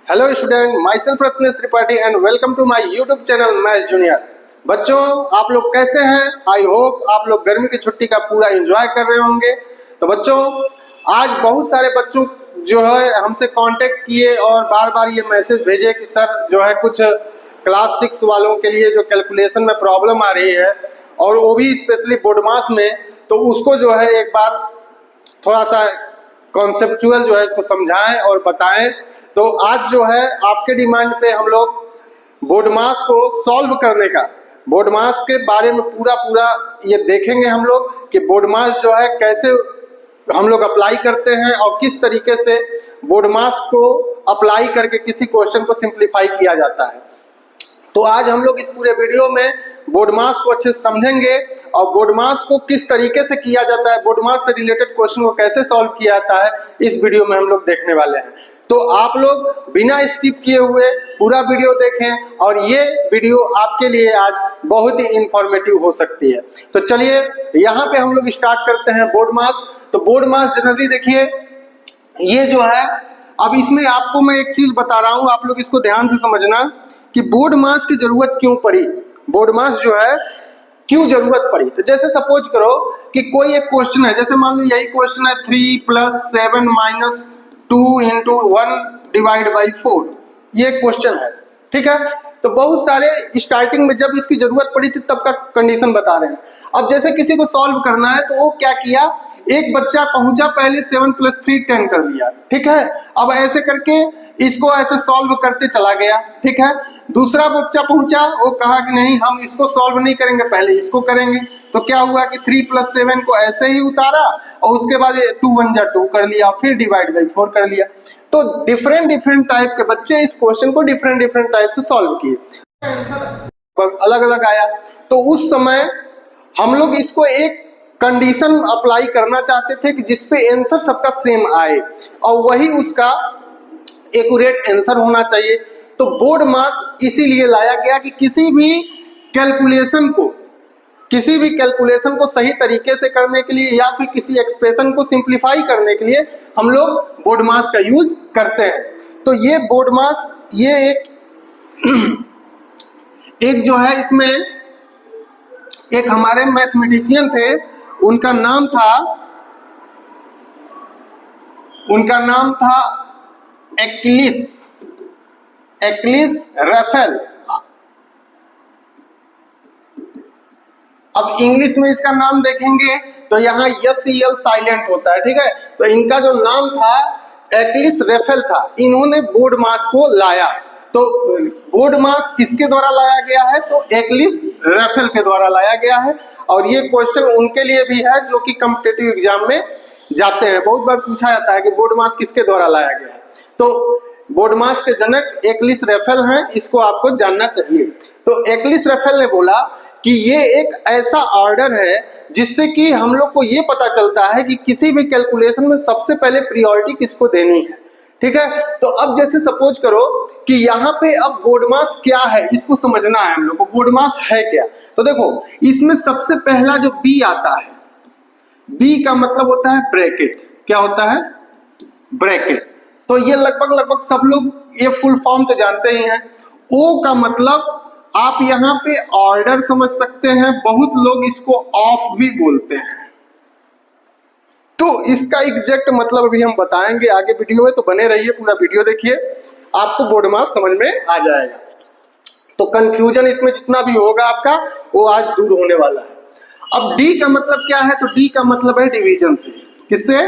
Hello student, myself Ratnesh Tripathi and welcome to my YouTube channel maths junior. बच्चों, आप लोग कैसे हैं? आई होप आप लोग गर्मी की छुट्टी का पूरा एंजॉय कर रहे होंगे। तो बच्चों, आज बहुत सारे बच्चों जो है हमसे कांटेक्ट किए और बार बार ये मैसेज भेजे कि सर जो है कुछ क्लास 6 वालों के लिए जो कैलकुलेशन में प्रॉब्लम आ रही है और वो भी स्पेशली बोर्ड मास में, तो उसको जो है एक बार थोड़ा सा कॉन्सेप्चुअल जो है इसको समझाएं और बताएं। तो आज जो है आपके डिमांड पे हम लोग बोर्ड मास को सॉल्व करने का, बोर्ड मास के बारे में पूरा ये देखेंगे हम लोग कि बोर्ड मास जो है कैसे हम लोग अप्लाई करते हैं और किस तरीके से बोर्ड मास को अप्लाई करके किसी क्वेश्चन को सिंप्लीफाई किया जाता है। तो आज हम लोग इस पूरे वीडियो में बोर्ड मास को अच्छे से समझेंगे और बोर्ड मास को किस तरीके से किया जाता है, बोर्ड मास से रिलेटेड क्वेश्चन को कैसे सॉल्व किया जाता है, इस वीडियो में हम लोग देखने वाले हैं। तो आप लोग बिना स्किप किए हुए पूरा वीडियो देखें और ये वीडियो आपके लिए आज बहुत ही इंफॉर्मेटिव हो सकती है। तो चलिए यहाँ पे हम लोग स्टार्ट करते हैं बोर्ड मास। तो बोर्ड मास जनरली देखिए ये जो है, अब इसमें आपको मैं एक चीज बता रहा हूँ, आप लोग इसको ध्यान से समझना कि बोर्ड मास की जरूरत क्यों पड़ी, बोर्ड मास जो है क्यों जरूरत पड़ी। तो जैसे सपोज करो कि कोई एक क्वेश्चन है, जैसे मान लो यही क्वेश्चन है 3 + 7 - 2 × 1 / 4, ये क्वेश्चन है, ठीक है। तो बहुत सारे स्टार्टिंग में जब इसकी जरूरत पड़ी थी तब का कंडीशन बता रहे हैं। अब जैसे किसी को सॉल्व करना है तो वो क्या किया, एक बच्चा पहुंचा पहले 7 + 3 = 10 कर दिया, ठीक है। अब ऐसे करके इसको ऐसे सॉल्व करते चला गया, ठीक है। दूसरा बच्चा पहुंचा, वो कहा कि नहीं हम इसको सॉल्व नहीं करेंगे, पहले इसको करेंगे। तो क्या हुआ कि 3 + 7 को ऐसे ही उतारा और उसके बाद 2 × 1 = 2 कर लिया, फिर / 4 कर लिया। तो डिफरेंट टाइप के बच्चे इस क्वेश्चन को डिफरेंट टाइप से सॉल्व किए, आंसर अलग अलग आया। तो उस समय हम लोग इसको एक कंडीशन अप्लाई करना चाहते थे कि जिसपे आंसर सबका सेम आए और वही उसका एक्यूरेट आंसर होना चाहिए। तो बोर्ड मास इसीलिए लाया गया कि किसी भी कैलकुलेशन को सही तरीके से करने के लिए या फिर किसी एक्सप्रेशन को सिंप्लीफाई करने के लिए हम लोग बोर्ड मास का यूज करते हैं। तो ये बोर्ड मास ये एक जो है, इसमें एक हमारे मैथमेटिशियन थे, उनका नाम था एक्लिस रेफेल। अब इंग्लिश में इसका नाम देखेंगे तो यहाँ SEL साइलेंट होता है, ठीक है। तो इनका जो नाम था एक्लिस रेफेल था। इन्होंने बोर्ड मास को लाया। तो बोर्ड मास किसके द्वारा लाया गया है, तो एक्लिस रेफेल के द्वारा लाया गया है। और ये क्वेश्चन उनके लिए भी है जो कि कॉम्पिटिटिव एग्जाम में जाते हैं, बहुत बार पूछा जाता है कि बोर्ड मास किसके द्वारा लाया गया है। तो बोर्ड मास के जनक एक्लिस रेफेल हैं, इसको आपको जानना चाहिए। तो एक्लिस रेफेल ने बोला कि ये एक ऐसा ऑर्डर है जिससे कि हम लोग को ये पता चलता है कि किसी भी कैलकुलेशन में सबसे पहले प्रायोरिटी किसको देनी है, ठीक है। तो अब जैसे सपोज करो कि यहाँ पे अब बोर्ड मास क्या है, इसको समझना है हम लोग को, बोर्ड मास है क्या। तो देखो इसमें सबसे पहला जो बी आता है, बी का मतलब होता है ब्रैकेट। क्या होता है? ब्रैकेट। तो ये लगभग सब लोग ये फुल फॉर्म तो जानते ही हैं। ओ का मतलब आप यहाँ पे ऑर्डर समझ सकते हैं, बहुत लोग इसको ऑफ भी बोलते हैं। तो इसका एग्जैक्ट मतलब अभी हम बताएंगे आगे वीडियो में, तो बने रहिए, पूरा वीडियो देखिए, आपको बोर्ड मास समझ में आ जाएगा। तो कंफ्यूजन इसमें जितना भी होगा आपका वो आज दूर होने वाला है। अब डी का मतलब क्या है, तो डी का मतलब है डिवीजन से। किससे?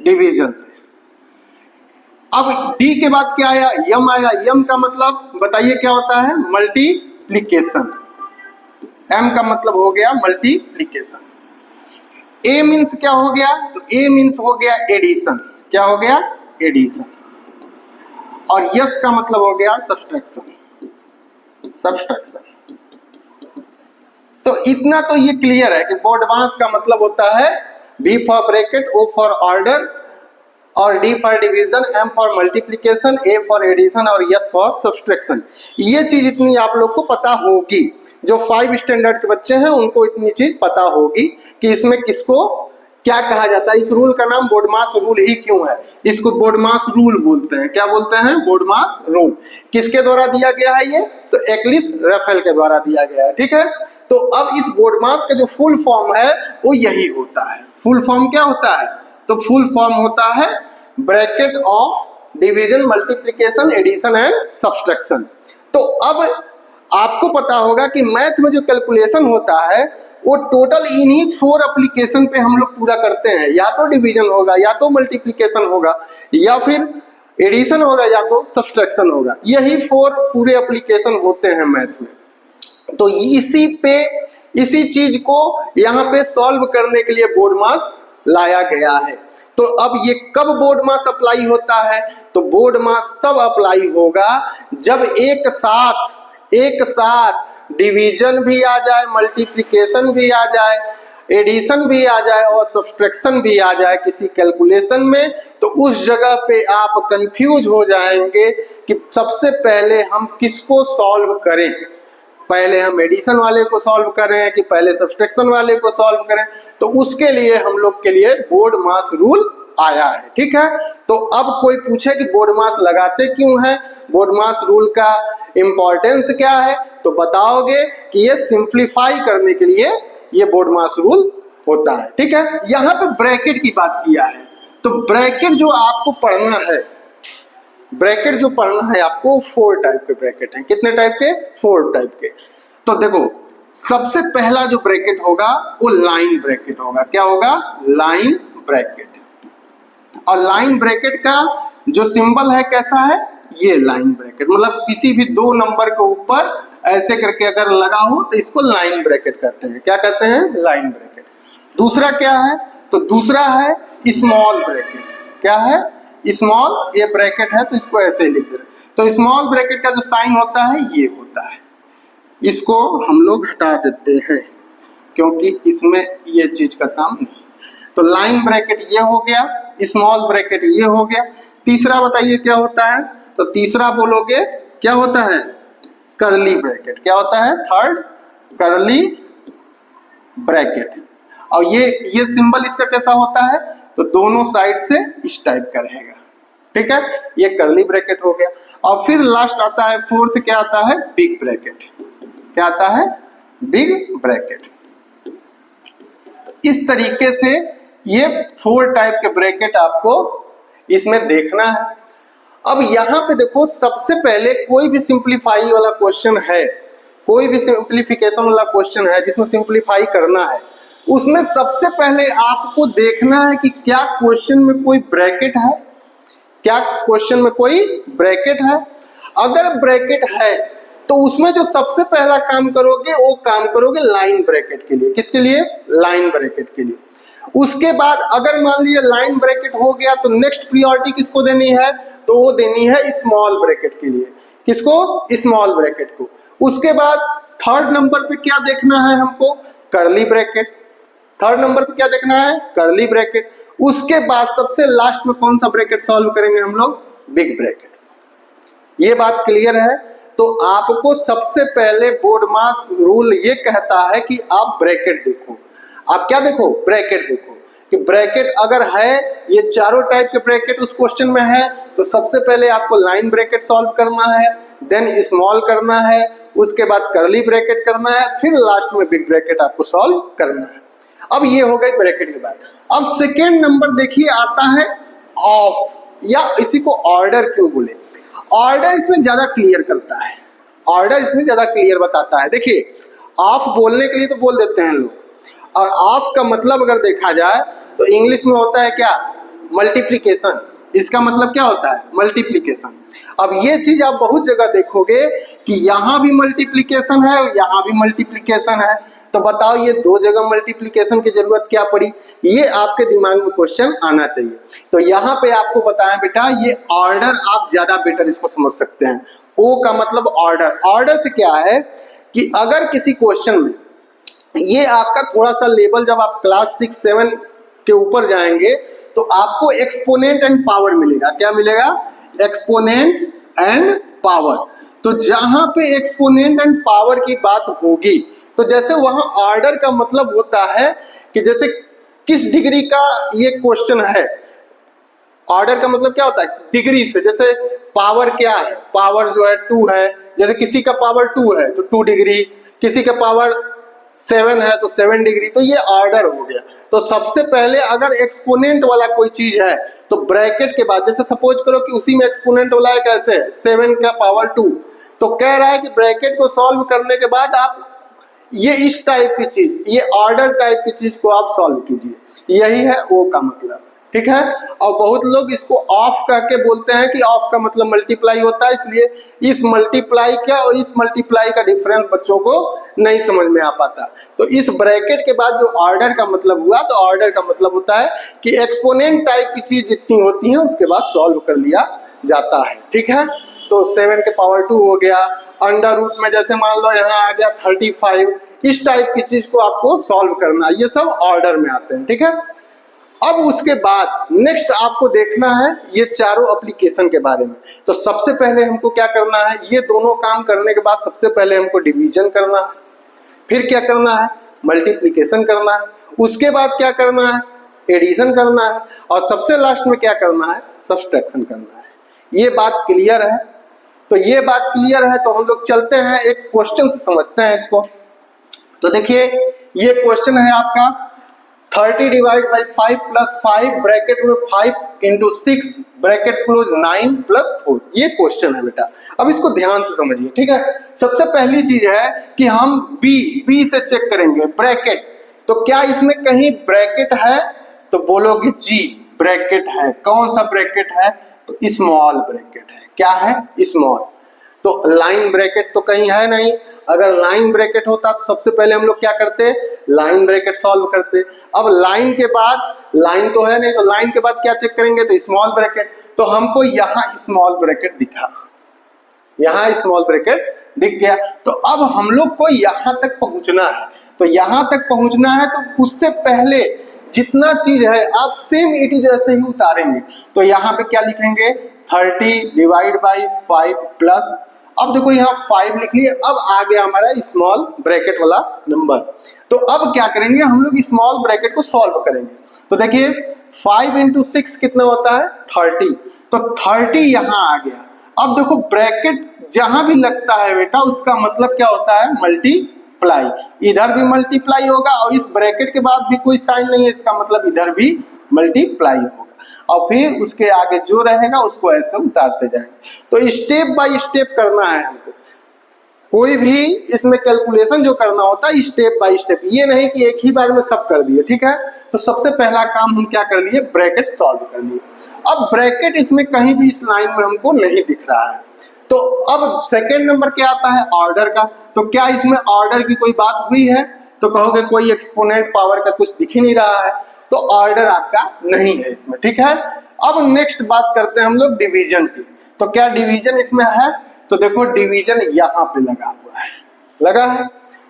डिवीजन से। अब डी के बाद क्या आया? यम आया। यम का मतलब बताइए क्या होता है? मल्टीप्लिकेशन। एम का मतलब हो गया मल्टीप्लिकेशन। ए मीन्स क्या हो गया? तो ए मीन्स हो गया एडिशन। क्या हो गया? एडिशन। और यस का मतलब हो गया सब्सट्रैक्शन। तो इतना तो ये क्लियर है कि बोर्ड मास का मतलब होता है B for bracket, O for order और D for division, M for multiplication, A for addition और एस फॉर सब्सट्रैक्शन। ये चीज इतनी आप लोग को पता होगी, जो 5 स्टैंडर्ड के बच्चे हैं उनको इतनी चीज पता होगी कि इसमें किसको क्या कहा जाता है? इस रूल का नाम बोडमास रूल ही क्यों है? इसको बोडमास रूल बोलते हैं। क्या बोलते हैं? BODMAS rule. किसके द्वारा दिया गया है ये? तो एक्लिस राफेल के द्वारा दिया गया है। ठीक है, तो अब इस बोडमास का जो फुल फॉर्म है वो यही होता है। फुल फॉर्म क्या होता है? तो फुल फॉर्म होता है bracket of division, multiplication, addition and subtraction. तो अब आपको पता होगा कि मैथ में जो कैलकुलेशन होता है वो टोटल इन्हीं 4 एप्लीकेशन पे हम लोग पूरा करते हैं। या तो डिवीजन होगा, या तो मल्टीप्लिकेशन होगा, या फिर एडिशन होगा, या तो सब्सट्रैक्शन होगा। यही 4 पूरे एप्लीकेशन होते हैं मैथ में। तो इसी चीज को यहाँ पे सॉल्व करने के लिए बोडमास लाया गया है। तो अब ये कब बोडमास अप्लाई होता है? तो बोडमास तब अप्लाई होगा जब एक साथ डिवीजन भी आ जाए, मल्टीप्लिकेशन भी आ जाए, एडिशन भी आ जाए और सब्सट्रैक्शन भी आ जाए किसी कैलकुलेशन में। तो उस जगह पे आप कंफ्यूज हो जाएंगे कि सबसे पहले हम किसको सॉल्व करें, पहले हम एडिशन वाले को सॉल्व करें कि पहले सब्सट्रैक्शन वाले को सॉल्व करें। तो उसके लिए हम लोग के लिए बोडमास रूल आया है। ठीक है, तो अब कोई पूछे कि बोडमास लगाते क्यों है, बोडमास रूल का इंपॉर्टेंस क्या है, तो बताओगे कि ये सिंप्लीफाई करने के लिए ये बोडमास रूल होता है। ठीक है, यहाँ पे ब्रैकेट की बात किया है। तो ब्रैकेट जो आपको पढ़ना है, ब्रैकेट जो पढ़ना है आपको, 4 टाइप के ब्रैकेट हैं। कितने टाइप के? 4 टाइप के। तो देखो, सबसे पहला जो ब्रैकेट होगा वो लाइन ब्रैकेट होगा। क्या होगा? Line bracket. और लाइन ब्रैकेट का जो सिंबल है कैसा है? ये लाइन ब्रैकेट, मतलब किसी भी 2 नंबर के ऊपर ऐसे करके अगर लगा हो तो इसको लाइन ब्रैकेट कहते हैं। क्या कहते हैं? Line bracket. दूसरा क्या है? तो दूसरा है स्मॉल ब्रैकेट। क्या है? स्मॉल, ये ब्रैकेट है तो इसको ऐसे ही लिख दे रहे। तो स्मॉल ब्रैकेट का जो साइन होता है ये होता है, इसको हम लोग हटा देते हैं क्योंकि इसमें ये चीज का काम नहीं। तो लाइन ब्रैकेट ये हो गया, स्मॉल ब्रैकेट ये हो गया। तीसरा बताइए क्या होता है? तो तीसरा बोलोगे क्या होता है? Curly bracket. क्या होता है? Third, curly bracket. और ये सिंबल इसका कैसा होता है? तो दोनों साइड से इस टाइप का रहेगा। ठीक है, ये कर्ली ब्रैकेट हो गया। और फिर लास्ट आता है 4th, क्या आता है? Big bracket. क्या आता है? Big bracket. इस तरीके से ये 4 टाइप के ब्रैकेट आपको इसमें देखना है। अब यहाँ पे देखो, सबसे पहले कोई भी सिंप्लीफाई वाला क्वेश्चन है, कोई भी सिंप्लीफिकेशन वाला क्वेश्चन है जिसमें सिंप्लीफाई करना है, उसमें सबसे पहले आपको देखना है कि क्या क्वेश्चन में कोई ब्रैकेट है, क्या क्वेश्चन में कोई ब्रैकेट है। अगर ब्रैकेट है तो उसमें जो सबसे पहला काम करोगे वो काम करोगे लाइन ब्रैकेट के लिए। किसके लिए? लाइन ब्रैकेट के लिए। उसके बाद अगर मान लीजिए लाइन ब्रैकेट हो गया तो नेक्स्ट प्रायोरिटी किसको देनी है? तो वो देनी है स्मॉल ब्रैकेट के लिए। किसको? स्मॉल ब्रैकेट को। उसके बाद 3rd नंबर पे क्या देखना है हमको? Curly bracket. 3rd नंबर पे क्या देखना है? Curly bracket. उसके बाद सबसे लास्ट में कौन सा ब्रैकेट सॉल्व करेंगे हम लोग? Big bracket. ये बात क्लियर है? तो आपको सबसे पहले बोडमास रूल ये कहता है कि आप ब्रैकेट देखो। आप क्या देखो? ब्रैकेट देखो कि ब्रैकेट अगर है, ये चारों टाइप के ब्रैकेट उस क्वेश्चन में है, तो सबसे पहले आपको लाइन ब्रैकेट सॉल्व करना है, देन स्मॉल करना है, उसके बाद कर्ली ब्रैकेट करना है, फिर लास्ट में बिग ब्रैकेट आपको सॉल्व करना है। अब ये हो गई ब्रैकेट की बात। अब सेकेंड नंबर देखिए आता है ऑफ, या इसी को ऑर्डर क्यों बोले। ऑर्डर इसमें ज्यादा क्लियर करता है, ऑर्डर इसमें ज्यादा क्लियर बताता है। देखिए, ऑफ बोलने के लिए तो बोल देते हैं लोग, और ऑफ का मतलब अगर देखा जाए तो इंग्लिश में होता है क्या? मल्टीप्लिकेशन। इसका मतलब क्या होता है? मल्टीप्लिकेशन। अब ये चीज आप बहुत जगह देखोगे कि यहाँ भी मल्टीप्लिकेशन है और यहाँ भी मल्टीप्लिकेशन है। तो बताओ ये 2 जगह मल्टीप्लिकेशन की जरूरत क्या पड़ी? ये आपके दिमाग में क्वेश्चन आना चाहिए। तो यहाँ पे आपको बताएं बेटा, ये ऑर्डर आप ज्यादा बेटर इसको समझ सकते हैं। ओ का मतलब ऑर्डर। ऑर्डर से क्या है कि अगर किसी क्वेश्चन में ये आपका थोड़ा सा लेवल, जब आप क्लास 6-7 के ऊपर जाएंगे तो आपको एक्सपोनेंट एंड पावर मिलेगा। क्या मिलेगा? Exponent and power. तो जहां पे एक्सपोनेंट एंड पावर की बात होगी तो जैसे वहां ऑर्डर का मतलब होता है कि जैसे किस डिग्री का ये क्वेश्चन है। ऑर्डर का मतलब क्या होता है, डिग्री से। जैसे पावर क्या है, पावर जो है 2 है, जैसे किसी का पावर 2 है तो 2 डिग्री, किसी का पावर 7 है तो 7 डिग्री, तो ये ऑर्डर हो गया। तो सबसे पहले अगर एक्सपोनेंट वाला कोई चीज है तो ब्रैकेट के बाद, जैसे सपोज करो कि उसी में एक्सपोनेंट वाला है, कैसे 7 का पावर 2, तो कह रहा है कि ब्रैकेट को सॉल्व करने के बाद आप ये इस टाइप की चीज, ये ऑर्डर टाइप की चीज को आप सॉल्व कीजिए, यही है ओ का मतलब, ठीक है। और बहुत लोग इसको ऑफ करके बोलते हैं कि ऑफ का मतलब मल्टीप्लाई होता है, इसलिए इस मल्टीप्लाई क्या और इस मल्टीप्लाई का डिफरेंस बच्चों को नहीं समझ में आ पाता। तो इस ब्रैकेट के बाद जो ऑर्डर का मतलब हुआ, तो ऑर्डर का मतलब होता है कि एक्सपोनेंट टाइप की चीज जितनी होती है उसके बाद सॉल्व कर लिया जाता है, ठीक है। तो 7 के पावर 2 हो गया, अंडर रूट में जैसे मान लो यहाँ आ गया 35, इस टाइप की चीज को आपको सॉल्व करना, ये सब ऑर्डर में आते हैं, ठीक है। अब उसके बाद नेक्स्ट आपको देखना है ये चारों एप्लीकेशन के बारे में। तो सबसे पहले हमको क्या करना है, ये दोनों काम करने के बाद सबसे पहले हमको डिवीजन करना है, फिर क्या करना है, मल्टीप्लिकेशन करना है, उसके बाद क्या करना है, एडिशन करना है, और सबसे लास्ट में क्या करना है, सब्सट्रैक्शन करना है। ये बात क्लियर है। तो ये बात क्लियर है तो हम लोग चलते हैं एक क्वेश्चन से समझते हैं इसको। तो देखिए ये क्वेश्चन है आपका 30 डिवाइड बाई 5 प्लस 5 ब्रैकेट में 5 इंटू 6 ब्रैकेट क्लोज 9 प्लस 4, ये क्वेश्चन है बेटा। अब इसको ध्यान से समझिए, ठीक है। सबसे पहली चीज है कि हम बी से चेक करेंगे ब्रैकेट, तो क्या इसमें कहीं ब्रैकेट है, तो बोलोगे जी ब्रैकेट है। कौन सा ब्रैकेट है, तो स्मॉल ब्रैकेट है। क्या है, स्मॉल। तो लाइन ब्रैकेट तो कहीं है नहीं। अगर लाइन ब्रैकेट होता तो सबसे पहले हम लोग क्या करते, लाइन ब्रैकेट सॉल्व करते। अब लाइन के बाद, लाइन तो है नहीं, तो लाइन के बाद क्या चेक करेंगे, तो स्मॉल ब्रैकेट। तो हमको यहाँ स्मॉल ब्रैकेट दिखा, यहाँ स्मॉल ब्रैकेट दिख गया। तो अब हम लोग को यहाँ तक पहुंचना है। तो यहाँ तक पहुंचना है तो उससे पहले जितना चीज है आप सेम इट इज ऐसे ही उतारेंगे। तो यहाँ पे क्या लिखेंगे, 30 डिवाइड बाई 5 प्लस, अब देखो यहाँ 5 लिख लिए, अब आ गया हमारा स्मॉल ब्रैकेट वाला नंबर। तो अब क्या करेंगे, हम लोग स्मॉल ब्रैकेट को सॉल्व करेंगे। तो देखिए 5 इंटू 6 कितना होता है, 30। तो 30 यहाँ आ गया। अब देखो ब्रैकेट जहां भी लगता है बेटा उसका मतलब क्या होता है, मल्टीप्लाई। इधर भी मल्टीप्लाई होगा और इस ब्रैकेट के बाद भी कोई साइन नहीं है, इसका मतलब इधर भी मल्टीप्लाई होगा। और फिर उसके आगे जो रहेगा उसको ऐसे उतारते जाएंगे। तो स्टेप बाय स्टेप करना है हमको, कोई भी इसमें कैलकुलेशन जो करना होता है स्टेप बाय स्टेप, ये नहीं कि एक ही बार में सब कर दिए, ठीक है। तो सबसे पहला काम हम क्या कर लिए, ब्रैकेट सॉल्व कर लिए। अब ब्रैकेट इसमें कहीं भी इस लाइन में हमको नहीं दिख रहा है। तो अब सेकेंड नंबर क्या आता है, ऑर्डर का। तो क्या इसमें ऑर्डर की कोई बात हुई है, तो कहोगे कोई एक्सपोनेंट पावर का कुछ दिख ही नहीं रहा है, तो ऑर्डर आपका नहीं है इसमें, ठीक है। अब नेक्स्ट बात करते हैं हम लोग डिवीजन की। तो क्या डिवीजन इसमें है, तो देखो डिवीजन यहाँ पे लगा हुआ है, लगा है।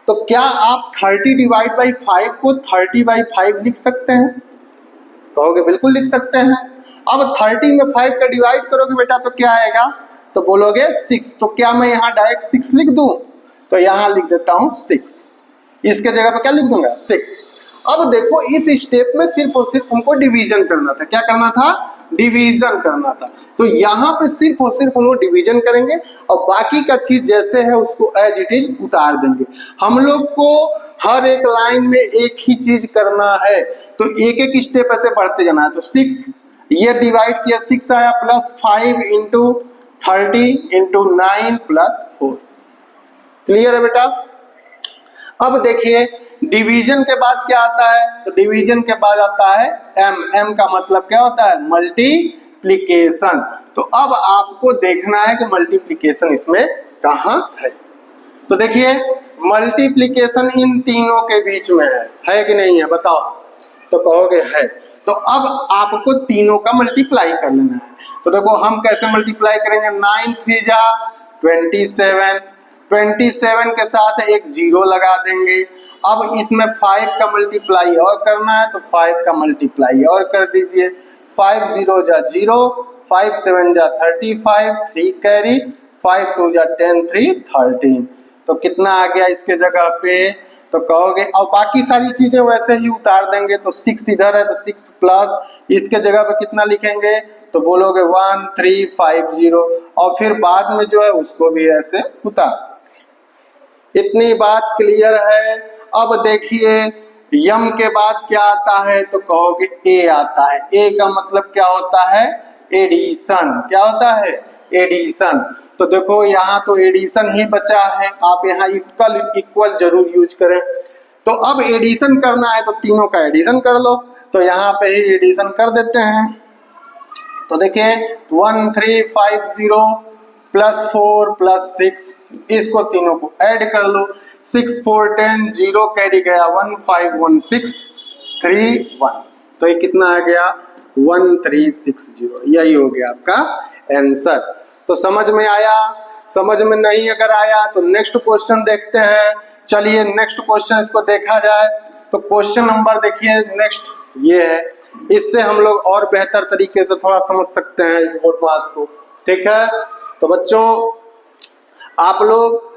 तो क्या आप 30 डिवाइड बाई 5 को 30 बाई 5 लिख सकते हैं, कहोगे बिल्कुल लिख सकते हैं। अब 30 में 5 का डिवाइड करोगे बेटा तो क्या आएगा, तो बोलोगे 6। तो क्या मैं यहाँ डायरेक्ट 6 लिख दूं, तो यहाँ लिख देता हूँ 6, इसके जगह पे क्या लिख दूंगा, 6। अब देखो इस स्टेप में सिर्फ और सिर्फ हमको डिवीजन करना था। क्या करना था, डिवीजन करना था। तो यहाँ पे सिर्फ और सिर्फ हम लोग डिवीजन करेंगे और बाकी का चीज जैसे है उसको एज इट इज उतार देंगे। हम लोग को हर एक लाइन में एक ही चीज करना है, तो एक एक स्टेप ऐसे बढ़ते जाना है। तो 6 ये डिवाइड किया, 6 आया, plus 5 into 30 into 9 plus 4। Clear है बेटा। अब देखिए डिवीजन के बाद क्या आता है, तो डिवीजन के बाद आता है एम का मतलब क्या होता है, मल्टीप्लिकेशन। तो अब आपको देखना है कि मल्टीप्लिकेशन इसमें कहाँ है। तो देखिए मल्टीप्लिकेशन इन तीनों के बीच में है कि नहीं है, बताओ। तो कहोगे है। तो अब आपको तीनों का मल्टीप्लाई कर लेना है। तो देखो हम कैसे मल्टीप्लाई करेंगे, 9 3 जा 27, 27 के साथ एक 0 लगा देंगे। अब इसमें 5 का मल्टीप्लाई और करना है, तो 5 का मल्टीप्लाई और कर दीजिए। 5 0 जा 0, 5 7 जा 35, 3 कैरी, 5 2 जा 10, 3 13। तो कितना आ गया इसके जगह पे, तो कहोगे, और बाकी सारी चीजें वैसे ही उतार देंगे। तो 6 इधर है तो 6 प्लस इसके जगह पे कितना लिखेंगे, तो बोलोगे 1350, और फिर बाद में जो है उसको भी ऐसे उतार। इतनी बात क्लियर है। अब देखिए यम के बाद क्या आता है, तो कहोगे ए आता है। ए का मतलब क्या होता है, एडिशन। क्या होता है, एडिशन। तो देखो यहाँ तो एडिशन ही बचा है, आप यहाँ इक्वल जरूर यूज करें। तो अब एडिशन करना है तो तीनों का एडिशन कर लो, तो यहाँ पे ही एडिशन कर देते हैं। तो देखिए 1350 प्लस 4 प्लस 6, इसको तीनों को ऐड कर लो। 6 4 10, 0 कैरी गया 151631, तो ये कितना आ गया 1360। यही हो गया आपका आंसर। तो समझ में आया? समझ में नहीं अगर आया तो नेक्स्ट क्वेश्चन देखते हैं। चलिए नेक्स्ट क्वेश्चन इसको देखा जाए। तो क्वेश्चन नंबर देखिए नेक्स्ट ये है, इससे हम लोग और बेहतर तरीके से थोड़ा समझ सकते हैं इस बोर्ड मास को। ठीक है, तो बच्चों आप लोग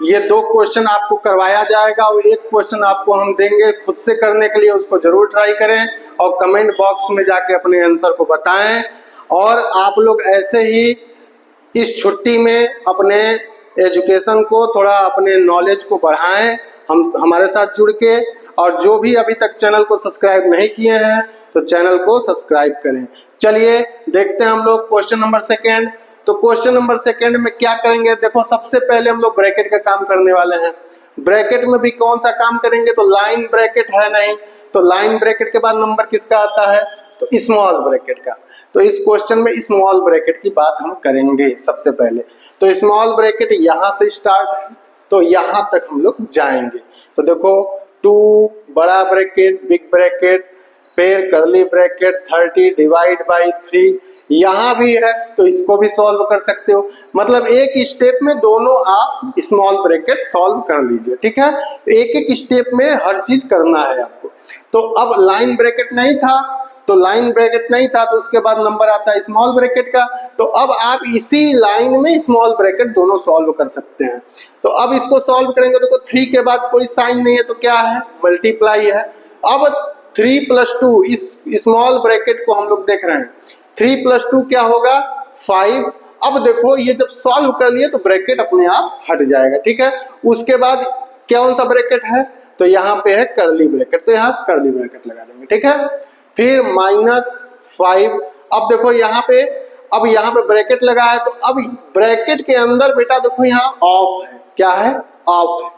ये 2 क्वेश्चन आपको करवाया जाएगा और 1 क्वेश्चन आपको हम देंगे खुद से करने के लिए, उसको जरूर ट्राई करें और कमेंट बॉक्स में जाके अपने आंसर को बताएं। और आप लोग ऐसे ही इस छुट्टी में अपने एजुकेशन को थोड़ा, अपने नॉलेज को बढ़ाएं हमारे साथ जुड़ के। और जो भी अभी तक चैनल को सब्सक्राइब नहीं किए हैं तो चैनल को सब्सक्राइब करें। चलिए देखते हैं हम लोग क्वेश्चन नंबर 2। तो क्वेश्चन नंबर 2 में क्या करेंगे, देखो सबसे पहले हम लोग ब्रैकेट का काम करने वाले हैं। ब्रैकेट में भी कौन सा काम करेंगे, तो लाइन ब्रैकेट है नहीं, तो लाइन ब्रैकेट के बाद नंबर किसका आता है, तो स्मॉल ब्रैकेट का। तो इस क्वेश्चन में स्मॉल ब्रैकेट की बात हम करेंगे सबसे पहले। तो स्मॉल ब्रैकेट यहाँ से स्टार्ट है, तो यहाँ तक हम लोग जाएंगे। तो देखो 2 बड़ा ब्रैकेट, बिग ब्रैकेट, फिर कर्ली ब्रैकेट, 30 डिवाइड बाई 3 यहाँ भी है, तो इसको भी सॉल्व कर सकते हो। मतलब एक स्टेप में दोनों आप स्मॉल ब्रैकेट सॉल्व कर लीजिए। ठीक है, एक एक स्टेप में हर चीज करना है आपको। तो अब लाइन ब्रैकेट नहीं था, तो लाइन ब्रैकेट नहीं था तो उसके बाद नंबर आता है स्मॉल ब्रैकेट का। तो अब आप इसी लाइन में स्मॉल ब्रैकेट दोनों सॉल्व कर सकते हैं। तो अब इसको सॉल्व करेंगे, देखो 3 के बाद कोई साइन नहीं है तो क्या है, मल्टीप्लाई है। अब 3 + 2 इस स्मॉल ब्रैकेट को हम लोग देख रहे हैं, 3 + 2 क्या होगा 5। अब देखो ये जब सॉल्व कर लिए तो ब्रैकेट अपने आप हट जाएगा। ठीक है, उसके बाद कौन सा ब्रैकेट है, तो यहाँ पे है कर्ली ब्रैकेट, तो यहाँ कर्ली ब्रैकेट लगा देंगे। ठीक है, फिर -5। अब देखो यहाँ पे, अब यहाँ पे ब्रैकेट लगा है, तो अब ब्रैकेट के अंदर बेटा देखो यहाँ ऑफ है। क्या है, ऑफ है।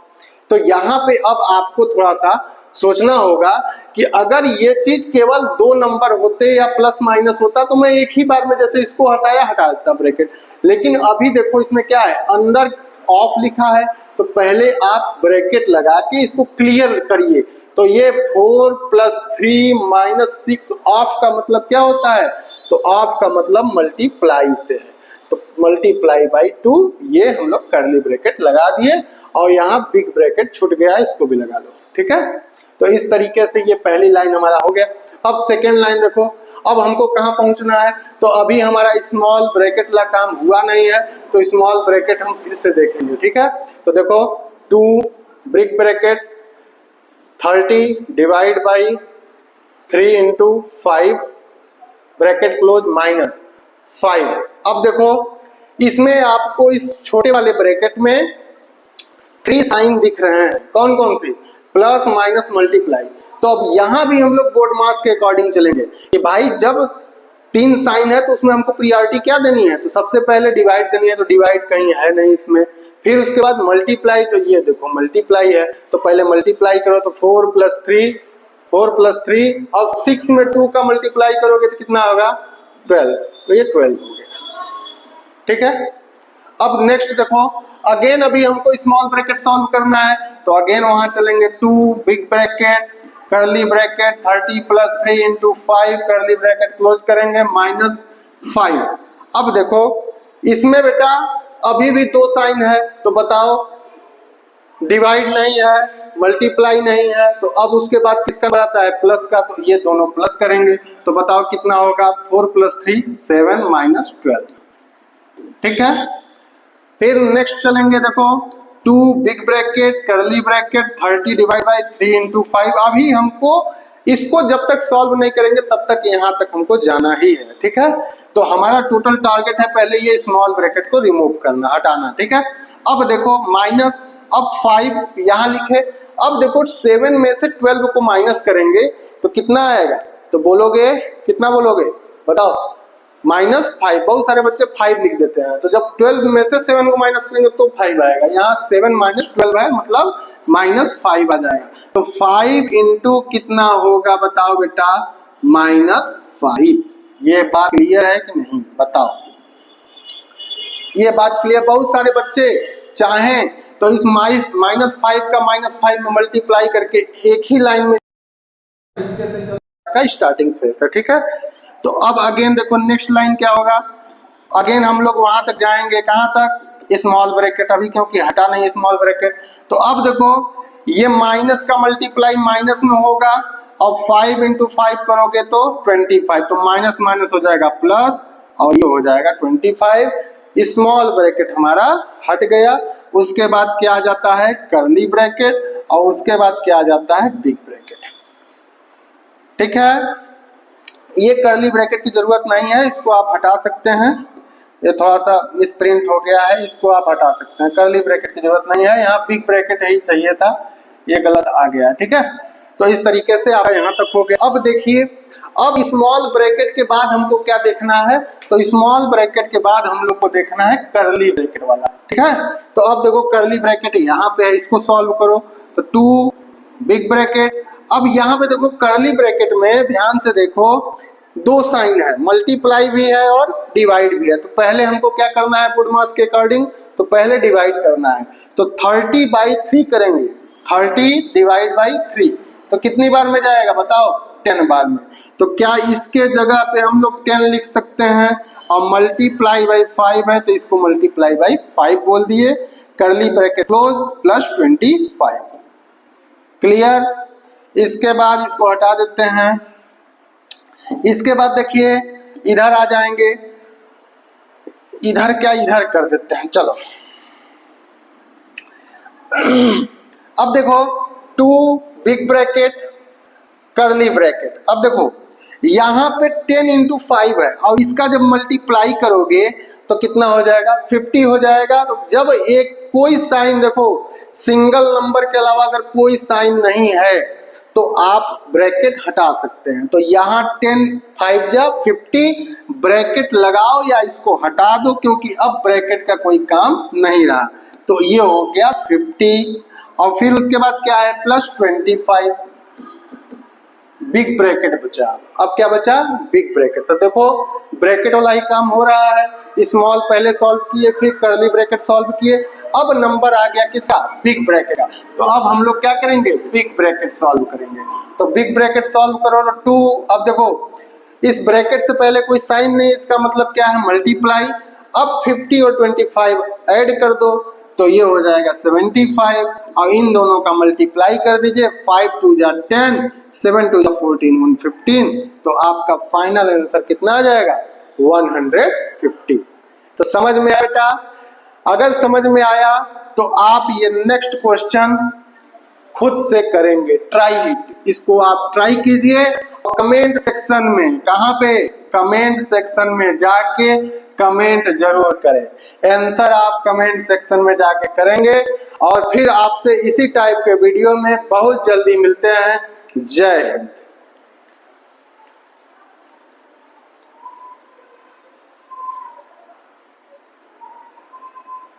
तो यहाँ पे अब आपको थोड़ा सा सोचना होगा कि अगर ये चीज केवल 2 नंबर होते या प्लस माइनस होता तो मैं एक ही बार में जैसे इसको हटा देता ब्रैकेट। लेकिन अभी देखो इसमें क्या है, अंदर ऑफ लिखा है, तो पहले आप ब्रैकेट लगा के इसको क्लियर करिए। तो ये 4 + 3 - 6 ऑफ का मतलब क्या होता है, तो ऑफ का मतलब मल्टीप्लाई से है, तो मल्टीप्लाई बाई 2 ये हम लोग कर्ली ब्रैकेट लगा दिए। और यहाँ बिग ब्रैकेट छूट गया है, इसको भी लगा दो। ठीक है, तो इस तरीके से ये पहली लाइन हमारा हो गया। अब सेकेंड लाइन देखो, अब हमको कहाँ पहुंचना है, तो अभी हमारा स्मॉल ब्रैकेट वाला काम हुआ नहीं है, तो स्मॉल ब्रैकेट हम फिर से देखेंगे। ठीक है, तो देखो 2 big bracket 30 divide by 3 × 5 bracket close -5। अब देखो इसमें आपको इस छोटे वाले ब्रैकेट में 3 साइन दिख रहे हैं, कौन कौन सी, प्लस माइनस मल्टीप्लाई। तो अब यहाँ भी हम लोग बोर्ड मास के अकॉर्डिंग चलेंगे कि भाई जब 3 साइन है तो उसमें हमको प्रियोरिटी क्या देनी है, तो सबसे पहले डिवाइड देनी है, तो डिवाइड कहीं है नहीं इसमें। फिर उसके बाद मल्टीप्लाई, तो ये देखो मल्टीप्लाई है, तो पहले मल्टीप्लाई करो, तो 4 + 3 और 6 में 2 का मल्टीप्लाई करोगे तो कितना होगा 12, तो ये 12 हो गया। ठीक है, अब नेक्स्ट देखो, अगेन अभी हमको स्मॉल ब्रैकेट सॉल्व करना है, तो अगेन वहां चलेंगे 2 big bracket curly bracket 30 + 3 × 5 curly bracket close करेंगे -5। अब देखो इसमें बेटा अभी भी 2 साइन है, तो बताओ डिवाइड नहीं है, मल्टीप्लाई नहीं है, तो अब उसके बाद किसका आता है प्लस का, तो ये दोनों प्लस करेंगे, तो बताओ कितना होगा 4 + 3 7 - 12। ठीक है, फिर नेक्स्ट चलेंगे, देखो 2 big bracket curly bracket 30 divide by 3 into 5। अभी हमको इसको जब तक सॉल्व नहीं करेंगे तब तक यहाँ तक हमको जाना ही है, ठीक है। तो हमारा टोटल टारगेट है पहले ये स्मॉल ब्रैकेट को रिमूव करना, हटाना, ठीक है। अब देखो माइनस, अब 5 यहाँ लिखे, अब देखो 7 में से 12 को माइनस करेंगे तो कितना आएगा, तो बोलोगे कितना बोलोगे बताओ, -5। बहुत सारे बच्चे 5 लिख देते हैं, तो जब 12 में से 7 को माइनस करेंगे तो 5 आएगा। यहाँ 7 माइनस 12 है मतलब -5 आ जाएगा। तो 5 इंटू कितना होगा बताओ बेटा, -5। ये बात क्लियर है कि नहीं बताओ, ये बात क्लियर। बहुत सारे बच्चे चाहें तो इस -5 का -5 में मल्टीप्लाई करके एक ही लाइन में तरीके से चलता स्टार्टिंग फेस है, ठीक है। तो अब अगेन देखो नेक्स्ट लाइन क्या होगा, अगेन हम लोग वहां तक जाएंगे, कहां तक, स्मॉल ब्रैकेट, अभी क्योंकि हटा नहीं स्मॉल ब्रैकेट। तो अब देखो ये माइनस का मल्टीप्लाई माइनस में होगा, और 5 इंटू 5 करोगे तो 25, तो माइनस माइनस हो जाएगा प्लस, और ये हो जाएगा 25। स्मॉल ब्रैकेट हमारा हट गया। उसके बाद क्या आ जाता है, कर्ली ब्रैकेट, और उसके बाद क्या आ जाता है, बिग ब्रैकेट, ठीक है। ये कर्ली ब्रैकेट की जरूरत नहीं है, इसको आप हटा सकते हैं, ये थोड़ा सा मिसप्रिंट हो गया है, इसको आप हटा सकते हैं, कर्ली ब्रैकेट की जरूरत नहीं है। यहाँ बिग ब्रैकेट ही चाहिए था, ये गलत आ गया, ठीक है। तो इस तरीके से आप यहाँ तक हो गया। अब देखिए, अब स्मॉल ब्रैकेट के बाद हमको क्या देखना है, तो स्मॉल ब्रैकेट के बाद हम लोग को देखना है कर्ली ब्रैकेट वाला, ठीक है। तो अब देखो कर्ली ब्रैकेट यहाँ पे है, इसको सॉल्व करो, तो 2 बिग ब्रैकेट। अब यहाँ पे देखो कर्ली ब्रैकेट में ध्यान से देखो 2 साइन है, मल्टीप्लाई भी है और डिवाइड भी है। तो पहले हमको क्या करना है बुडमास के अकॉर्डिंग, तो पहले डिवाइड करना है, तो 30/3 करेंगे, 30 डिवाइड बाई 3, तो कितनी बार में जाएगा बताओ, 10 बार में। तो क्या इसके जगह पे हम लोग 10 लिख सकते हैं, और मल्टीप्लाई बाई 5 है तो इसको मल्टीप्लाई बाई 5 बोल दिए, curly bracket close plus 25, clear. इसके बाद इसको हटा देते हैं। इसके बाद देखिए इधर आ जाएंगे, इधर क्या इधर कर देते हैं, चलो। अब देखो 2 बिग ब्रैकेट कर्ली ब्रैकेट। अब देखो यहाँ पे 10 इंटू 5 है, और इसका जब मल्टीप्लाई करोगे तो कितना हो जाएगा, 50 हो जाएगा। तो जब एक कोई साइन देखो, सिंगल नंबर के अलावा अगर कोई साइन नहीं है तो आप ब्रैकेट हटा सकते हैं। तो यहाँ 10 5 जा 50, ब्रैकेट लगाओ या इसको हटा दो, क्योंकि अब ब्रैकेट का कोई काम नहीं रहा। तो ये हो गया 50, और फिर उसके बाद क्या है प्लस 25, बिग ब्रैकेट बचा। अब क्या बचा, बिग ब्रैकेट। तो देखो ब्रैकेट वाला ही काम हो रहा है, स्मॉल पहले सॉल्व किए, फिर कर्ली ब्रैकेट सॉल्व किए, अब नंबर आ गया किसका, बिग ब्रैकेट का। तो अब हम लोग क्या करेंगे, बिग ब्रैकेट सॉल्व करेंगे। तो बिग ब्रैकेट सॉल्व करो, 2। अब देखो इस ब्रैकेट से पहले कोई साइन नहीं, इसका मतलब क्या है, मल्टीप्लाई। अब 50 और 25 ऐड कर दो, तो ये हो जाएगा 75, और इन दोनों का मल्टीप्लाई कर दीजिए, 5 2 जा 10, 7 2 जा 14, 115। तो आपका फाइनल आंसर कितना आ जाएगा, 150। तो समझ में आया बेटा, अगर समझ में आया तो आप ये नेक्स्ट क्वेश्चन खुद से करेंगे, ट्राई इट, इसको आप ट्राई कीजिए। कमेंट सेक्शन में, कहाँ पे, कमेंट सेक्शन में जाके कमेंट जरूर करें। आंसर आप कमेंट सेक्शन में जाके करेंगे, और फिर आपसे इसी टाइप के वीडियो में बहुत जल्दी मिलते हैं। जय हिंद।